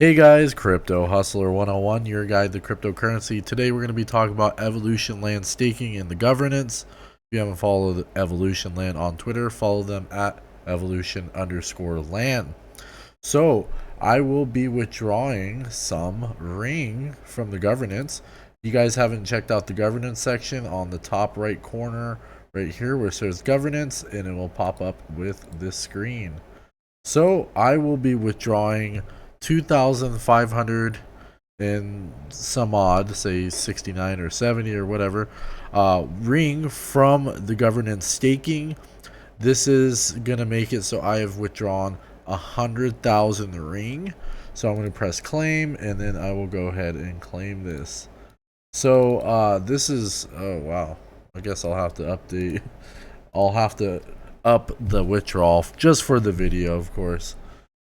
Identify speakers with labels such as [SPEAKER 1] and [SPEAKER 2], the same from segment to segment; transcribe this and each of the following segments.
[SPEAKER 1] Hey guys, Crypto Hustler 101, your guide to cryptocurrency. Today we're going to be talking about EvolutionLand staking and the governance. If you haven't followed EvolutionLand on Twitter, follow them at evolution_land. So I will be withdrawing some ring from the governance. You guys haven't checked out the governance section on the top right corner right here where it says governance, and it will pop up with this screen. So I will be withdrawing 2,500 and some odd, say 69 or 70 or whatever, ring from the governance staking. This is gonna make it so I have withdrawn 100,000 ring. So I'm gonna press claim, and then I will go ahead and claim this. So this is, oh wow, I guess I'll have to update. I'll have to up the withdrawal just for the video, of course.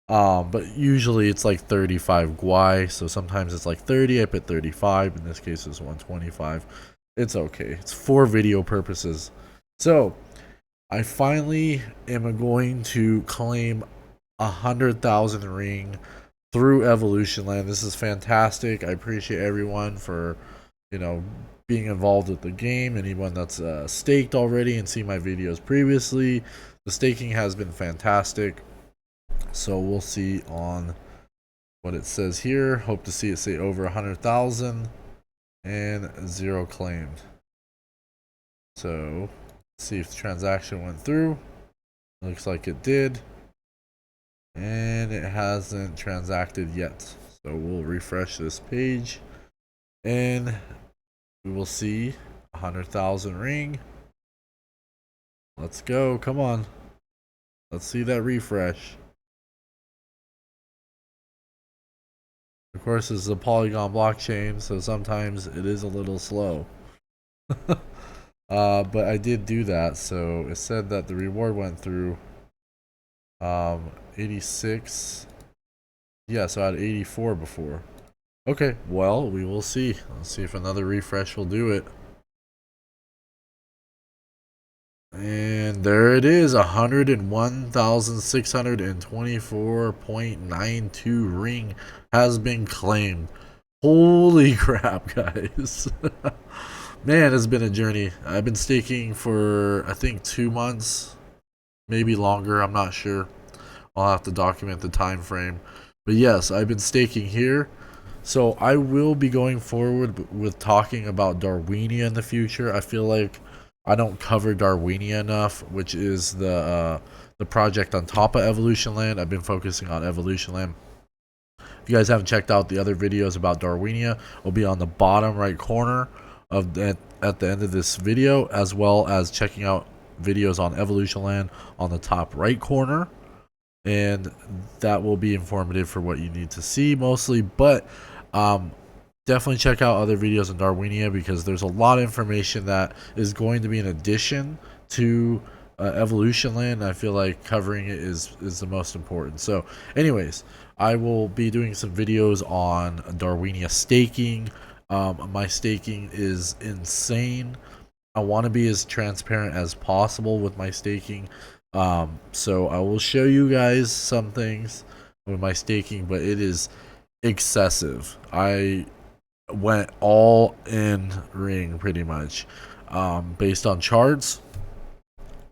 [SPEAKER 1] But usually it's like 35 guai, so sometimes it's like 30. I put 35. In this case, it's 125. It's okay. It's for video purposes. So I finally am going to claim 100,000 ring through EvolutionLand. This is fantastic. I appreciate everyone for, being involved with the game. Anyone that's staked already and seen my videos previously. The staking has been fantastic. So we'll see on what it says here. Hope to see it say over 100,000 and 0 claimed. So let's see if the transaction went through. Looks like it did. And it hasn't transacted yet. So we'll refresh this page and we will see 100,000 ring. Let's go. Come on. Let's see that refresh. Of course, it's a Polygon blockchain, so sometimes it is a little slow. But I did do that, so it said that the reward went through 86. Yeah, so I had 84 before. Okay, well, we will see. Let's see if another refresh will do it. And there it is, 101,624.92 ring has been claimed. Holy crap, guys. Man, it's been a journey. I've been staking for, I think, 2 months, maybe longer. I'm not sure. I'll have to document the time frame. But yes, I've been staking here. So I will be going forward with talking about Darwinia in the future. I feel like I don't cover Darwinia enough, which is the project on top of EvolutionLand. I've been focusing on EvolutionLand. If you guys haven't checked out the other videos about Darwinia, it'll be on the bottom right corner of at the end of this video, as well as checking out videos on EvolutionLand on the top right corner. And that will be informative for what you need to see mostly, but definitely check out other videos on Darwinia because there's a lot of information that is going to be an addition to EvolutionLand. I feel like covering it is the most important. So anyways, I will be doing some videos on Darwinia staking. My staking is insane. I want to be as transparent as possible with my staking. So I will show you guys some things with my staking, but it is excessive. I went all in ring pretty much. Based on charts,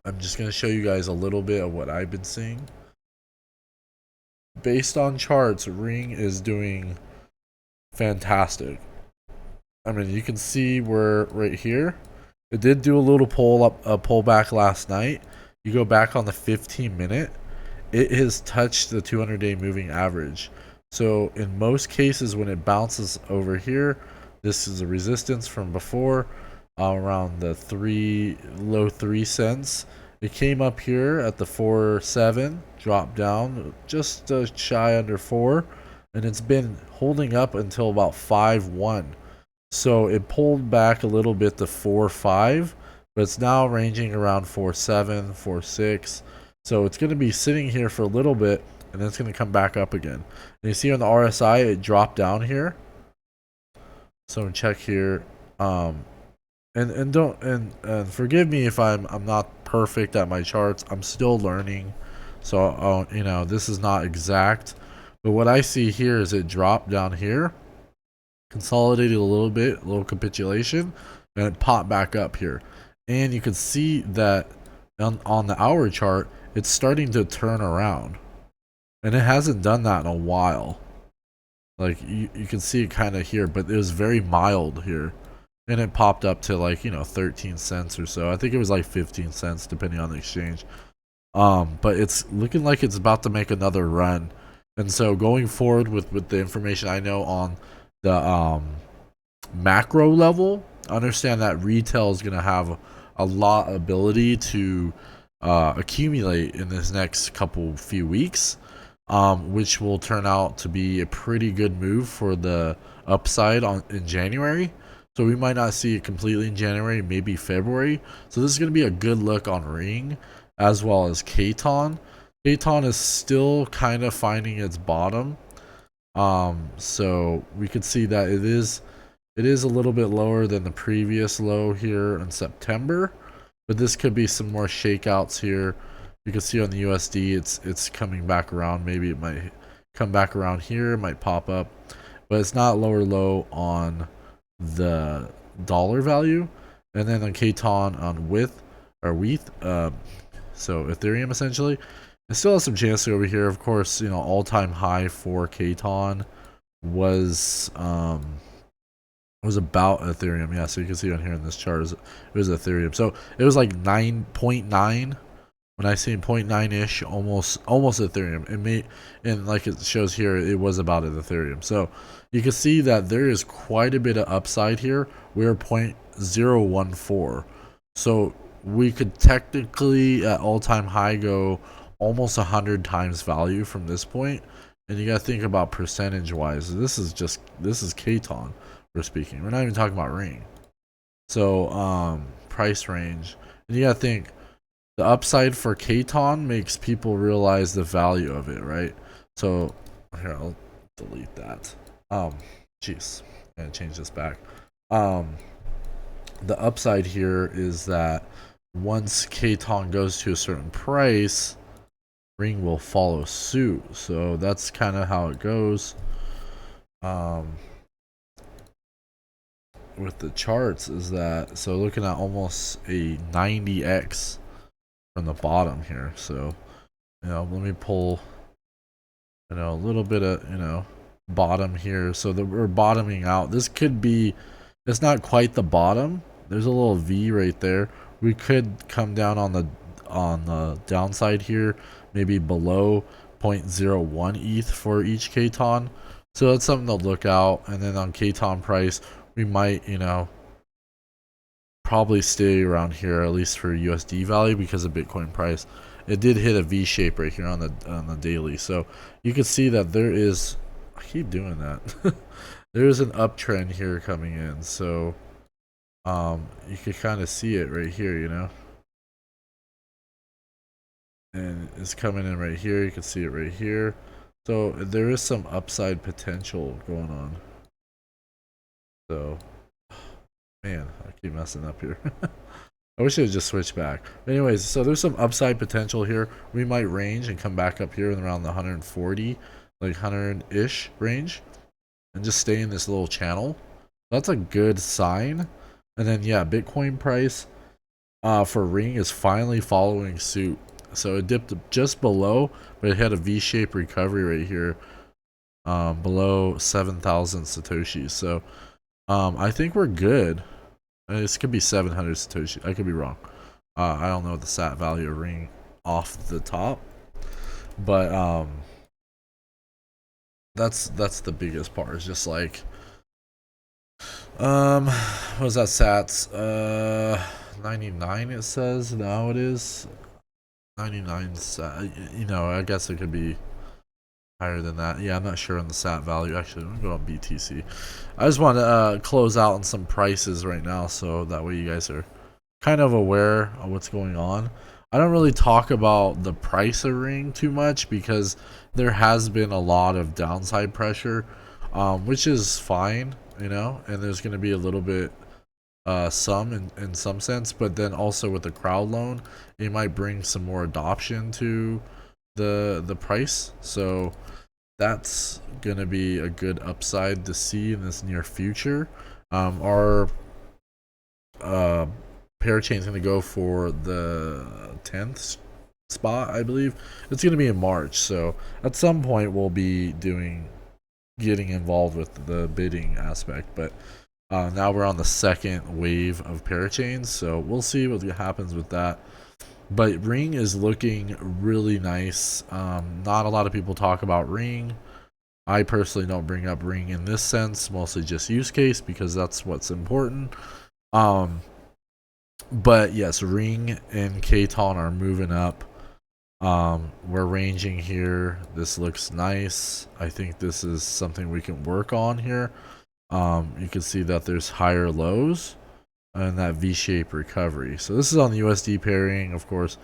[SPEAKER 1] I'm just going to show you guys a little bit of what I've been seeing. Based on charts, ring is doing fantastic. I mean, you can see where right here it did do a little pullback last night. You go back on the 15-minute, it has touched the 200-day moving average. So in most cases, when it bounces over here, this is a resistance from before, around the low 3 cents. It came up here at the 4.7, dropped down just shy under 4, and it's been holding up until about 5.1. So it pulled back a little bit to 4.5, but it's now ranging around 4.7, 4.6. So it's going to be sitting here for a little bit, and then it's going to come back up again. And you see on the RSI, it dropped down here. So check here. And forgive me if I'm not perfect at my charts. I'm still learning. So this is not exact, But what I see here is it dropped down here, consolidated a little bit, a little capitulation, and it popped back up here. And you can see that on the hour chart, it's starting to turn around. And it hasn't done that in a while. Like, you can see it kind of here, but it was very mild here. And it popped up to, like, you know, 13 cents or so. I think it was like 15 cents depending on the exchange. But it's looking like it's about to make another run. And so going forward with the information I know on the macro level, understand that retail is going to have a lot of ability to accumulate in this next few weeks, which will turn out to be a pretty good move for the upside in January. So we might not see it completely in January, maybe February. So this is going to be a good look on Ring as well as Kton. Kton is still kind of finding its bottom. So we could see that it is a little bit lower than the previous low here in September, but this could be some more shakeouts here. You can see on the USD it's coming back around. Maybe it might come back around here, it might pop up, but it's not lower low on the dollar value. And then on Kton on WETH, so Ethereum essentially, it still has some chance to go over here. Of course, you know, all-time high for Kton was about Ethereum. Yeah, so you can see on here in this chart it was Ethereum. So it was like 9.9. When I say 0.9-ish, almost Ethereum. It may, and like it shows here, it was about an Ethereum. So you can see that there is quite a bit of upside here. We're 0.014. So we could technically at all-time high go almost 100 times value from this point. And you got to think about percentage wise. This is Kton we're speaking. We're not even talking about Ring. So price range. And you got to think the upside for Kton makes people realize the value of it, right? So here, I'll delete that. Jeez, I'm gonna change this back. The upside here is that once Kton goes to a certain price, Ring will follow suit. So that's kind of how it goes. With the charts is that, so looking at almost a 90x from the bottom here. So, you know, let me pull, you know, a little bit of, you know, bottom here, so that we're bottoming out. This could be, it's not quite the bottom. There's a little V right there. We could come down on the downside here, maybe below 0.01 ETH for each Kton. So that's something to look out. And then on Kton price, we might, you know, probably stay around here, at least for USD value, because of Bitcoin price. It did hit a V shape right here on the daily. So you can see that there is, I keep doing that. There is an uptrend here coming in. So you can kind of see it right here, you know. And it's coming in right here. You can see it right here. So there is some upside potential going on. So, man, I keep messing up here. I wish I would just switch back. But anyways, so there's some upside potential here. We might range and come back up here in around the 140, like 100-ish range, and just stay in this little channel. That's a good sign. And then, yeah, Bitcoin price for Ring is finally following suit. So it dipped just below, but it had a V-shaped recovery right here, below 7,000 Satoshis. So I think we're good. This could be 700 Satoshi. I could be wrong. I don't know the sat value of Ring off the top, but that's the biggest part. Is just like what was that sats? 99 it says now. It is 99 sat. You know, I guess it could be higher than that. Yeah, I'm not sure on the sat value. Actually, I'm gonna go on BTC. I just want to close out on some prices right now, so that way you guys are kind of aware of what's going on. I don't really talk about the price of Ring too much because there has been a lot of downside pressure, which is fine, you know, and there's going to be a little bit some in some sense, but then also with the crowd loan, it might bring some more adoption to the price. So that's gonna be a good upside to see in this near future. Our Parachain's gonna go for the 10th spot, I believe. It's gonna be in March, so at some point we'll be getting involved with the bidding aspect, but now we're on the second wave of Parachains, so we'll see what happens with that. But Ring is looking really nice. Not a lot of people talk about Ring. I personally don't bring up Ring in this sense, mostly just use case because that's what's important. But yes, Ring and Kton are moving up. We're ranging here. This looks nice. I think this is something we can work on here. You can see that there's higher lows and that V-shaped recovery. So this is on the USD pairing, of course,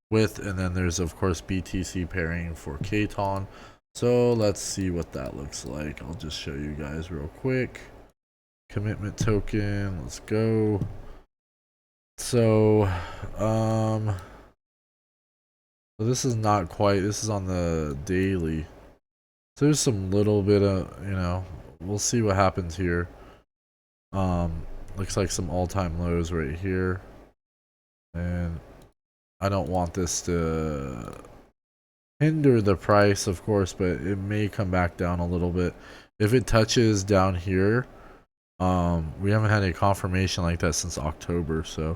[SPEAKER 1] and then there's of course BTC pairing for Kton. So let's see what that looks like. I'll just show you guys real quick. Commitment token, let's go. So so this is not quite, this is on the daily. So there's some little bit of, we'll see what happens here. Looks like some all-time lows right here, and I don't want this to hinder the price, of course, but it may come back down a little bit. If it touches down here, we haven't had a confirmation like that since October, so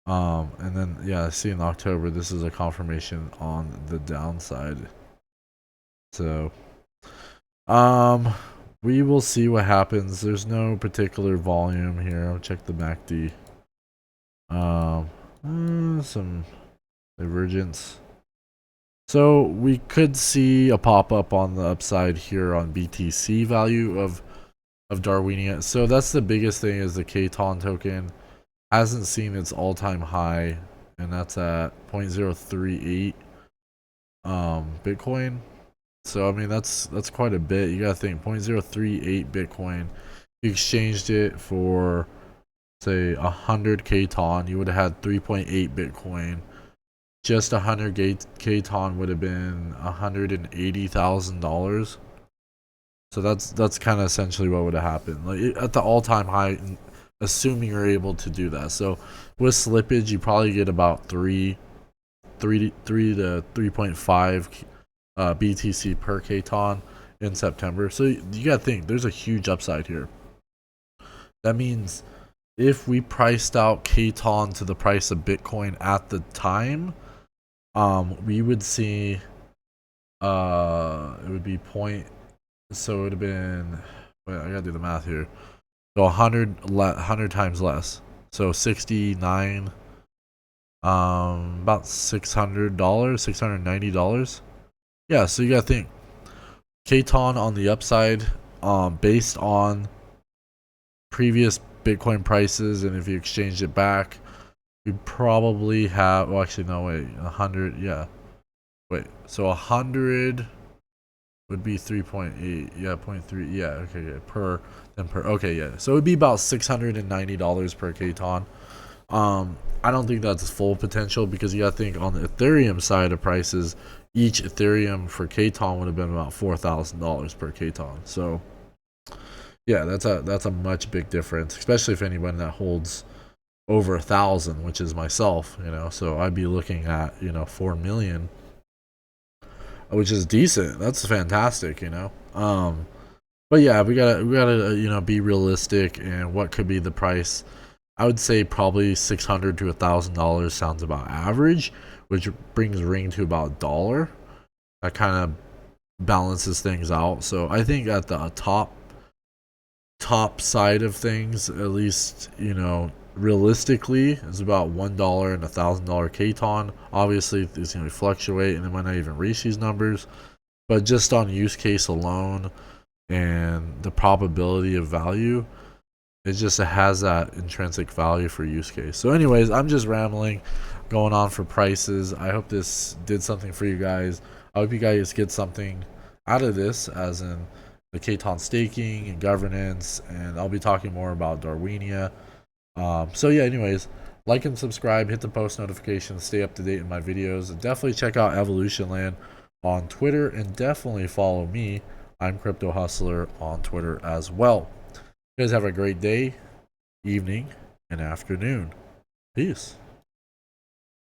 [SPEAKER 1] and then yeah, I see in October this is a confirmation on the downside. So we will see what happens. There's no particular volume here. I'll check the MACD. Some divergence. So we could see a pop-up on the upside here on BTC value of Darwinia. So that's the biggest thing, is the Kton token hasn't seen its all-time high, and that's at 0.038 Bitcoin. So I mean that's quite a bit. You gotta think 0.038 Bitcoin. You exchanged it for say 100 Kton, you would have had 3.8 Bitcoin. Just 100 Kton would have been $180,000. So that's kind of essentially what would have happened. Like at the all-time high, assuming you're able to do that. So with slippage, you probably get about 3 to 3.5 BTC per Kton in September. So you gotta think there's a huge upside here. That means if we priced out Kton to the price of Bitcoin at the time, we would see it would be so it would have been, wait, I gotta do the math here. So 100 times less. So 69, about $600, $690. Yeah, so you gotta think Kton on the upside, based on previous Bitcoin prices, and if you exchange it back, we probably have, well actually no, wait, 100, yeah, wait, so 100 would be 3.8, yeah, 0.3, yeah, okay, yeah, okay, yeah, so it would be about $690 per Kton. I don't think that's full potential, because you gotta think on the Ethereum side of prices, each Ethereum for Kton would have been about $4,000 per Kton. So yeah, that's a much big difference, especially if anyone that holds over 1,000, which is myself, so I'd be looking at 4 million, which is decent. That's fantastic, but yeah, we gotta be realistic, and what could be the price. I would say probably $600 to $1,000 sounds about average, which brings Ring to about $1. That kind of balances things out. So I think at the top side of things, at least realistically, is about $1 and $1,000 Kton. Obviously it's going to fluctuate, and it might not even reach these numbers, but just on use case alone and the probability of value, it just has that intrinsic value for use case. So anyways, I'm just rambling, going on for prices. I hope this did something for you guys. I hope you guys get something out of this, as in the Kton staking and governance, and I'll be talking more about Darwinia. So yeah, anyways, like and subscribe, hit the post notifications, stay up to date in my videos, and definitely check out EvolutionLand on Twitter, and definitely follow me. I'm Crypto Hustler on Twitter as well. You guys have a great day, evening, and afternoon. Peace.